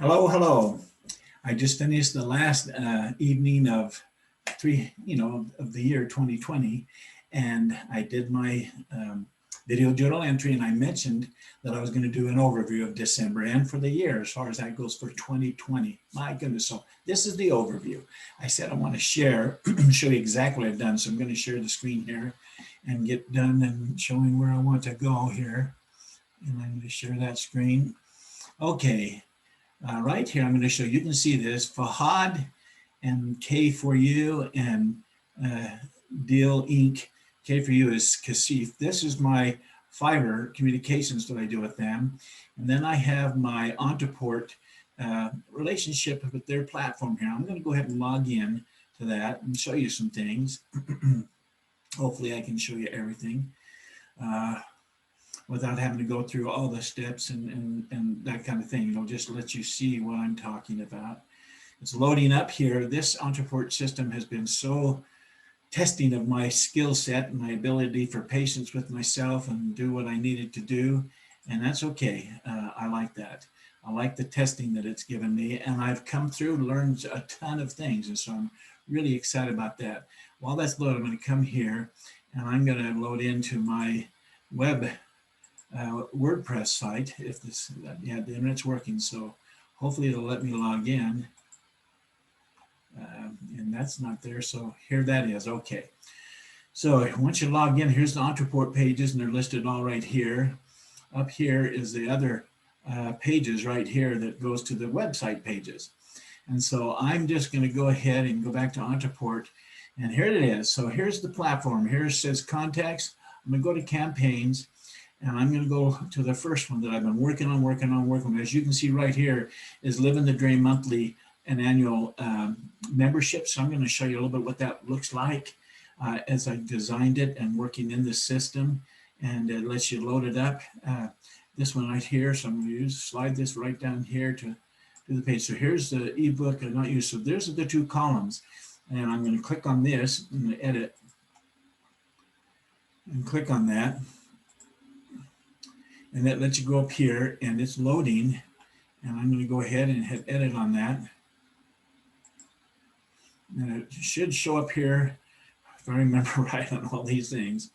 Hello, hello. I just finished the last evening of of the year 2020, and I did my video journal entry, and I mentioned that I was going to do an overview of December and for the year as far as that goes for 2020. My goodness. So this is the overview. I said I want to share, show you exactly what I've done. So I'm going to share the screen here and get done and showing where I want to go here. And I'm going to share that screen. Okay, right here, I'm going to show you can see this Fahad and K4U and uh, Deal Inc. K4U is Kasif. This is my Fiverr communications that I do with them. And then I have my Ontoport relationship with their platform here. I'm going to go ahead and log in to that and show you some things. Hopefully I can show you everything. Without having to go through all the steps and that kind of thing. It'll just let you see what I'm talking about. It's loading up here. This Ontoport system has been so testing of my skill set and my ability for patience with myself and do what I needed to do. And that's okay. I like that. I like the testing that it's given me. And I've come through, learned a ton of things. And so I'm really excited about that. While that's loaded, I'm going to come here and I'm going to load into my web WordPress site. If this, yeah, the internet's working, so hopefully it'll let me log in. And that's not there, so here that is. Okay, so once you log in, here's the Ontoport pages, and they're listed all right here. Up here is the other pages right here that goes to the website pages. And so I'm just going to go ahead and go back to Ontoport, and here it is. So here's the platform. Here it says contacts. I'm going to go to campaigns. And I'm going to go to the first one that I've been working on. As you can see right here is Living the Dream monthly and annual membership. So I'm going to show you a little bit what that looks like as I designed it and working in the system. And it lets you load it up. This one right here. So I'm going to slide this right down here to the page. So here's the ebook I not used. So there's the two columns. And I'm going to click on this. I'm going to edit and click on that. And that lets you go up here and it's loading. And I'm going to go ahead and hit edit on that. And it should show up here, if I remember right on all these things.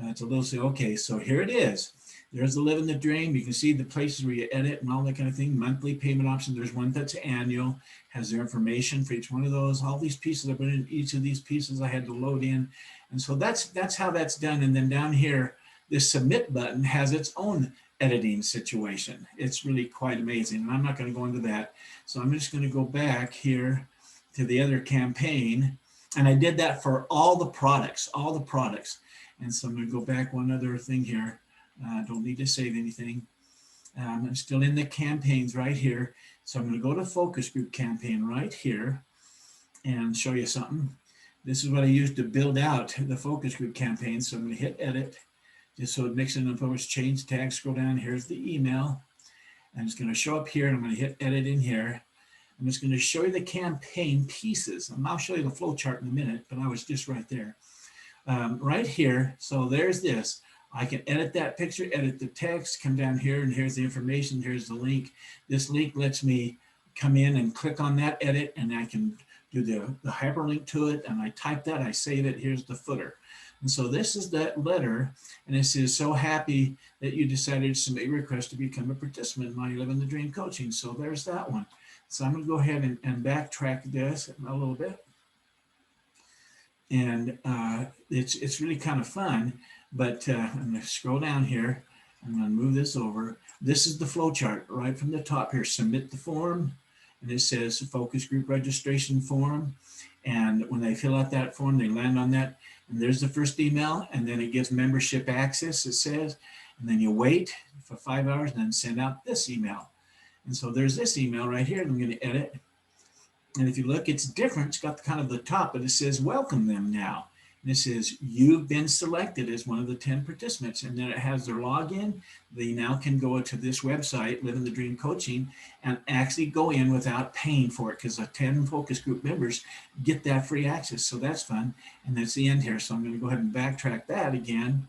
It's a little, okay, so here it is. There's the Living the Dream. You can see the places where you edit and all that kind of thing. Monthly payment option. There's one that's annual, has their information for each one of those. All these pieces, I've been in each of these pieces I had to load in. And so that's how that's done. And then down here, this submit button has its own editing situation. It's really quite amazing. And I'm not going to go into that. So I'm just going to go back here to the other campaign. And I did that for all the products. And so I'm going to go back one other thing here. Don't need to save anything. I'm still in the campaigns right here. So I'm going to go to focus group campaign right here and show you something. This is what I used to build out the focus group campaign. So I'm going to hit edit. Just so it makes it and focus, change tag, scroll down. Here's the email. And it's going to show up here. And I'm going to hit edit in here. I'm just going to show you the campaign pieces. And I'll show you the flow chart in a minute, but I was just right there. Right here. So there's this. I can edit that picture, edit the text, come down here, and here's the information. Here's the link. This link lets me come in and click on that edit, and I can do the hyperlink to it. And I type that, I save it. Here's the footer. And so this is that letter, and it says, so happy that you decided to submit a request to become a participant in my Living the Dream coaching. So there's that one. So I'm going to go ahead and backtrack this a little bit. And it's really kind of fun, but I'm going to scroll down here. I'm going to move this over. This is the flow chart right from the top here. Submit the form, and it says focus group registration form. And when they fill out that form, they land on that. And there's the first email, and then it gives membership access, it says. And then you wait for 5 hours and then send out this email. And so there's this email right here, and I'm going to edit. And if you look, it's different. It's got kind of the top, but it says welcome them now. And it says you've been selected as one of the 10 participants. And then it has their login. They now can go to this website, Living the Dream Coaching, and actually go in without paying for it, because the 10 focus group members get that free access. So that's fun. And that's the end here. So I'm going to go ahead and backtrack that again.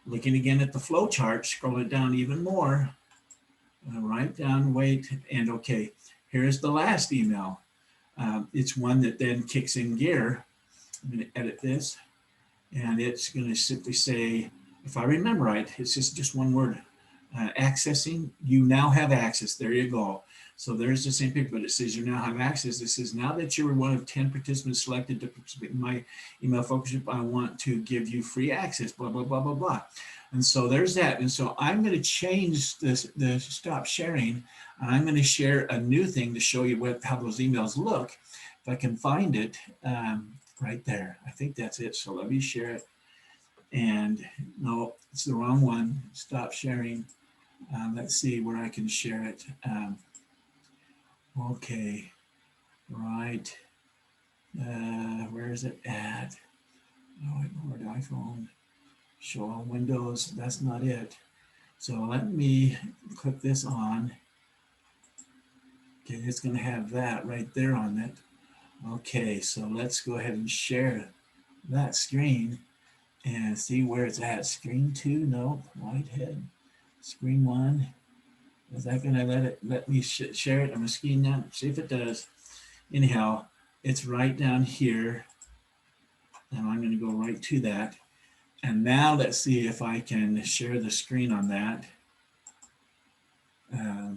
Looking again at the flow chart, scroll it down even more. Right down, wait, and okay. here's the last email. It's one that then kicks in gear. I'm going to edit this, and it's going to simply say, if I remember right, it's just one word, accessing. You now have access. There you go. So there's the same picture, but it says you now have access. It says now that you're one of 10 participants selected to participate in my email focus group, I want to give you free access, blah, blah, blah, blah, blah. And so there's that. And so I'm going to change the stop sharing, and I'm going to share a new thing to show you how those emails look. If I can find it right there. I think that's it. So let me share it. And no, it's the wrong one. Stop sharing. Let's see where I can share it. Okay, right. Where is it at? Oh, ignored iPhone. Show all windows. That's not it. So let me click this on. Okay, it's going to have that right there on it. Okay, so let's go ahead and share that screen and see where it's at. Screen 2, no, Whitehead. Screen 1. Is that going to let me share it? I'm going to screen that, see if it does. Anyhow, it's right down here. And I'm going to go right to that. And now let's see if I can share the screen on that.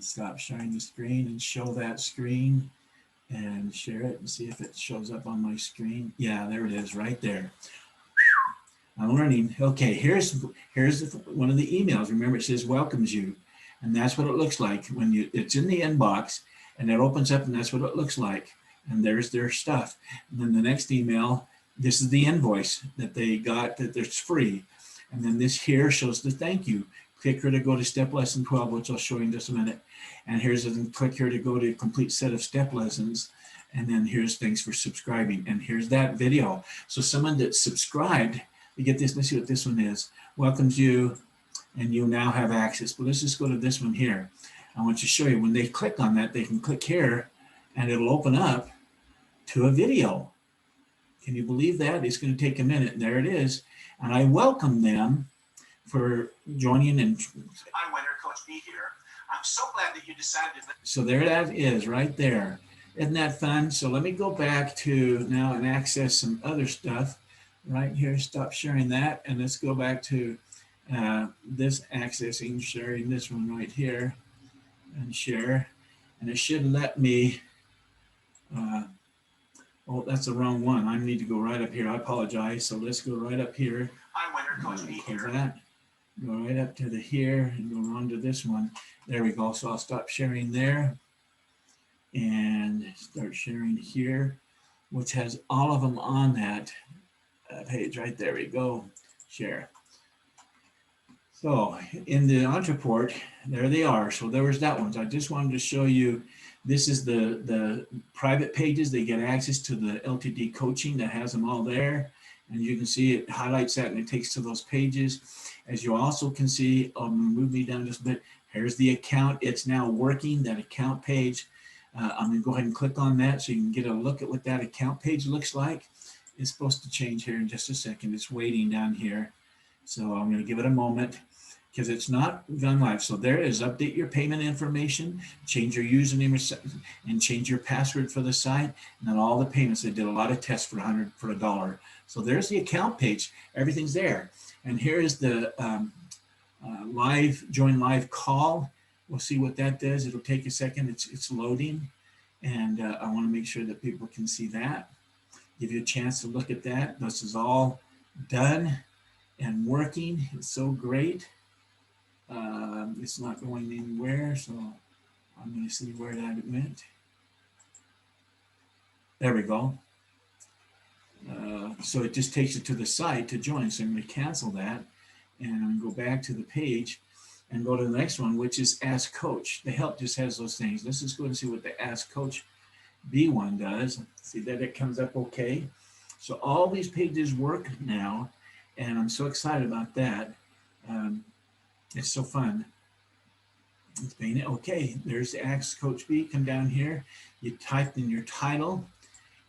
Stop sharing the screen and show that screen and share it and see if it shows up on my screen. Yeah, there it is right there. I'm learning. Okay, here's one of the emails. Remember, it says welcomes you. And that's what it looks like when it's in the inbox, and it opens up, and that's what it looks like. And there's their stuff. And then the next email, this is the invoice that they got that it's free. And then this here shows the thank you. Click here to go to step lesson 12, which I'll show you in just a minute. And here's a click here to go to a complete set of step lessons. And then here's thanks for subscribing. And here's that video. So someone that subscribed, you get this, let's see what this one is. Welcomes you, and you now have access. But let's just go to this one here. I want to show you when they click on that, they can click here and it'll open up to a video. Can you believe that? It's going to take a minute. And there it is. And I welcome them for joining. And hi, Winter, Coach B here. I'm so glad that you decided to. So there that is right there. Isn't that fun? So let me go back to now and access some other stuff right here. Stop sharing that. And let's go back to this accessing, sharing this one right here and share. And it should let me, oh, that's the wrong one. I need to go right up here. I apologize. So let's go right up here. I'm Winter, Coach B here. That. Go right up to the here and go on to this one. There we go. So I'll stop sharing there and start sharing here, which has all of them on that page right there. We go. Share. So in the Ontraport, there they are. So there was that one. So I just wanted to show you, this is the private pages. They get access to the LTD coaching that has them all there. And you can see it highlights that and it takes to those pages. As you also can see, move me down just a bit. Here's the account. It's now working, that account page. I'm gonna go ahead and click on that so you can get a look at what that account page looks like. It's supposed to change here in just a second. It's waiting down here. So I'm gonna give it a moment because it's not gone live. So there is, update your payment information, change your username and change your password for the site. And then all the payments, they did a lot of tests for $100. So there's the account page, everything's there. And here's the join live call. We'll see what that does. It'll take a second, it's loading. And I wanna make sure that people can see that. Give you a chance to look at that. This is all done and working. It's so great. It's not going anywhere, so I'm going to see where that went. There we go. So it just takes you to the site to join. So I'm going to cancel that and I'm going to go back to the page and go to the next one, which is Ask Coach. The help just has those things. Let's just go and see what the Ask Coach B1 does. See that it comes up okay. So all these pages work now, and I'm so excited about that. It's so fun. It's being okay. There's the Ask Coach B. Come down here. You type in your title,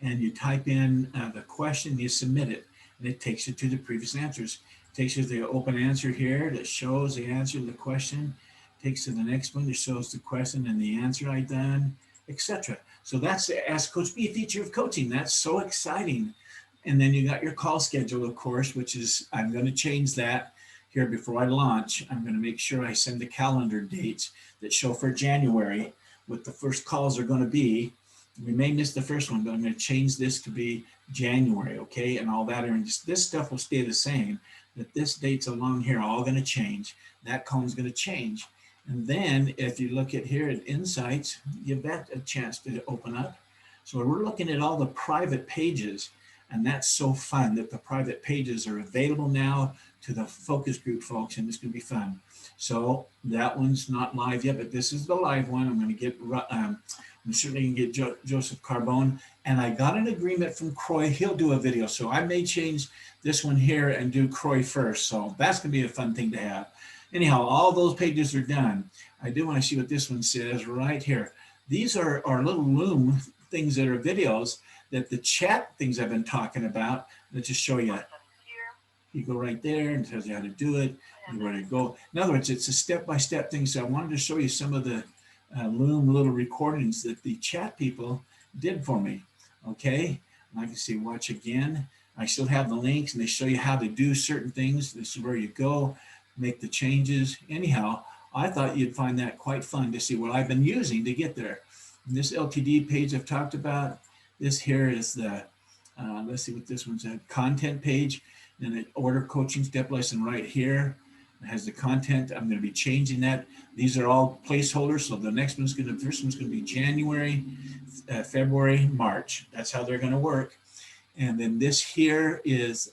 and you type in the question. You submit it, and it takes you to the previous answers. It takes you to the open answer here that shows the answer to the question. It takes you to the next one that shows the question and the answer I done. etc. So that's the Ask Coach B feature of coaching. That's so exciting. And then you got your call schedule, of course, which is, I'm going to change that here before I launch. I'm going to make sure I send the calendar dates that show for January what the first calls are going to be. We may miss the first one, but I'm going to change this to be January, okay? And all that, and just this stuff will stay the same. That this date's along here, all going to change. That column's going to change. And then if you look at here at Insights, give that a chance to open up. So we're looking at all the private pages, and that's so fun that the private pages are available now to the focus group folks, and it's going to be fun. So that one's not live yet, but this is the live one. I'm going to get, I'm certainly going to get Joseph Carbone, and I got an agreement from Croy. He'll do a video. So I may change this one here and do Croy first. So that's going to be a fun thing to have. Anyhow, all those pages are done. I do want to see what this one says right here. These are our little Loom things that are videos that the chat things I've been talking about. Let's just show you. You go right there and tells you how to do it, and where to go. In other words, it's a step-by-step thing. So I wanted to show you some of the Loom little recordings that the chat people did for me. Okay, and I can see watch again. I still have the links, and they show you how to do certain things. This is where you go, make the changes. Anyhow, I thought you'd find that quite fun to see what I've been using to get there. And this LTD page I've talked about. This here is the, let's see what this one's a content page. And an order coaching step lesson right here. It has the content. I'm going to be changing that. These are all placeholders. So the next one's going to, first one's going to be January, February, March. That's how they're going to work. And then this here is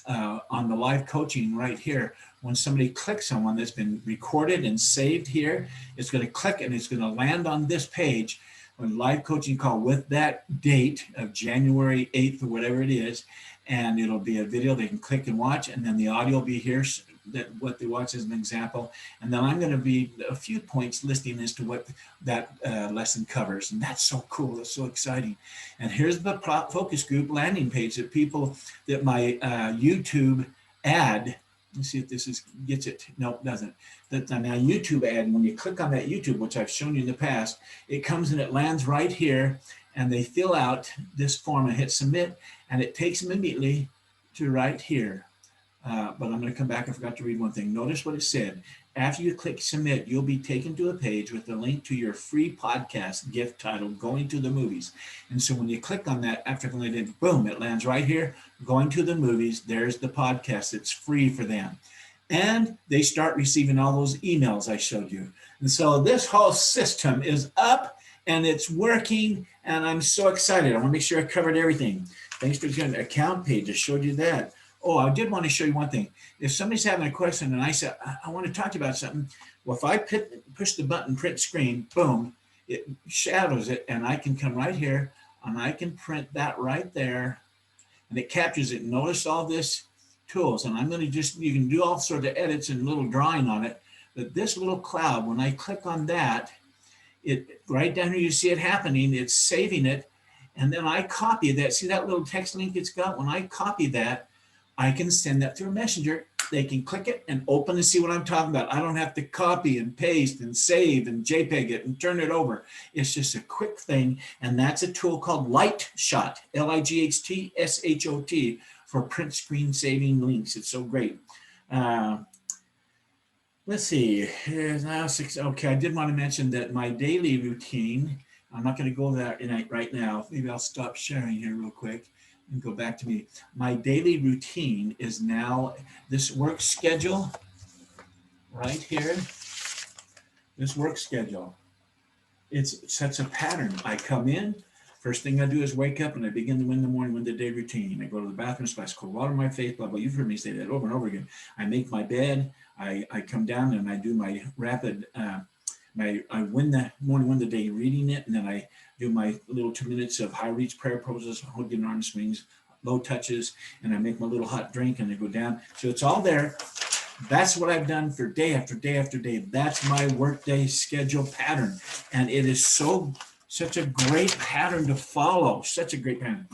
on the live coaching right here. When somebody clicks on one that's been recorded and saved here, it's going to click and it's going to land on this page. When live coaching call with that date of January 8th or whatever it is, and it'll be a video they can click and watch, and then the audio will be here, that what they watch as an example. And then I'm going to be a few points listing as to what that lesson covers. And that's so cool. That's so exciting. And here's the focus group landing page that people, that my YouTube ad, let's see if this is, gets it. No, it doesn't. That my YouTube ad, when you click on that YouTube, which I've shown you in the past, it comes and it lands right here, and they fill out this form and hit submit, and it takes them immediately to right here. But I'm going to come back. I forgot to read one thing. Notice what it said. After you click submit, you'll be taken to a page with a link to your free podcast gift titled Going to the Movies. And so when you click on that, after clicking, boom, it lands right here. Going to the Movies. There's the podcast. It's free for them. And they start receiving all those emails I showed you. And so this whole system is up and it's working. And I'm so excited. I want to make sure I covered everything. Thanks for the account page. I showed you that. Oh, I did want to show you one thing. If somebody's having a question and I said, I want to talk to you about something, well, if I push the button, print screen, boom, it shadows it, and I can come right here, and I can print that right there, and it captures it. Notice all this tools, and I'm going to just, you can do all sorts of edits and little drawing on it, but this little cloud, when I click on that, it right down here, you see it happening, it's saving it, and then I copy that. See that little text link it's got? When I copy that, I can send that through Messenger. They can click it and open and see what I'm talking about. I don't have to copy and paste and save and JPEG it and turn it over. It's just a quick thing. And that's a tool called Lightshot, Lightshot, for print screen saving links. It's so great. Let's see. Here's now 6. Okay, I did want to mention that my daily routine, I'm not going to go there right now. Maybe I'll stop sharing here real quick and go back to me. My daily routine is now this work schedule right here. This work schedule. It sets a pattern. I come in, first thing I do is wake up and I begin the morning with the day routine. I go to the bathroom, splash cold water on my face, blah, blah. You've heard me say that over and over again. I make my bed. I come down and I do my rapid, I win the day reading it, and then I do my little 2 minutes of high reach prayer poses, holding arm swings, low touches, and I make my little hot drink and I go down. So it's all there. That's what I've done for day after day after day. That's my workday schedule pattern. And it is such a great pattern to follow, such a great pattern.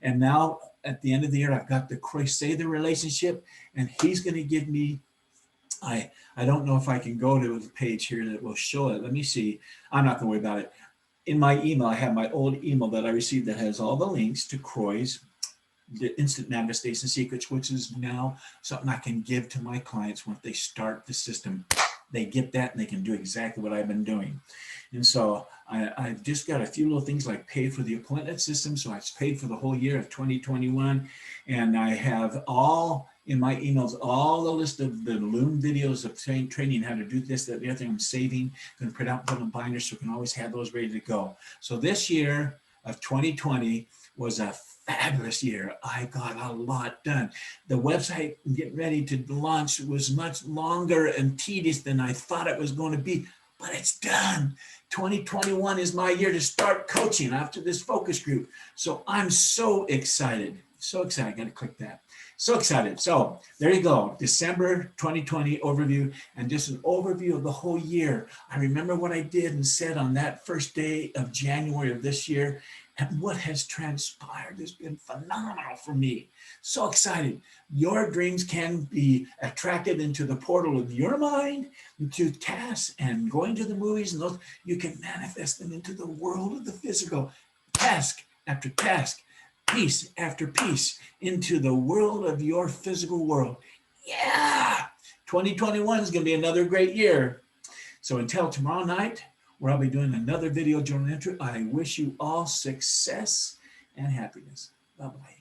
And now at the end of the year, I've got the Croy-Sather relationship, and he's going to give me, I don't know if I can go to the page here that will show it. Let me see. I'm not going to worry about it. in my email, I have my old email that I received that has all the links to Croy's, the Instant Manifestation Secrets, which is now something I can give to my clients once they start the system. They get that and they can do exactly what I've been doing. And so I've just got a few little things like pay for the appointment system. So it's paid for the whole year of 2021. And I have all in my emails, all the list of the Loom videos of training how to do this, that, the other thing I'm saving, going to print out, put in a binder so we can always have those ready to go. So this year of 2020 was a fabulous year. I got a lot done. The website getting ready to launch was much longer and tedious than I thought it was going to be, but it's done. 2021 is my year to start coaching after this focus group. So I'm so excited. So excited. I got to click that. So excited. So there you go. December 2020 overview, and just an overview of the whole year. I remember what I did and said on that first day of January of this year, and what has transpired has been phenomenal for me. So excited. Your dreams can be attracted into the portal of your mind, into tasks and going to the movies, and those you can manifest them into the world of the physical, task after task, piece after piece, into the world of your physical world. Yeah, 2021 is going to be another great year. So until tomorrow night, where I'll be doing another video journal entry, I wish you all success and happiness. Bye-bye.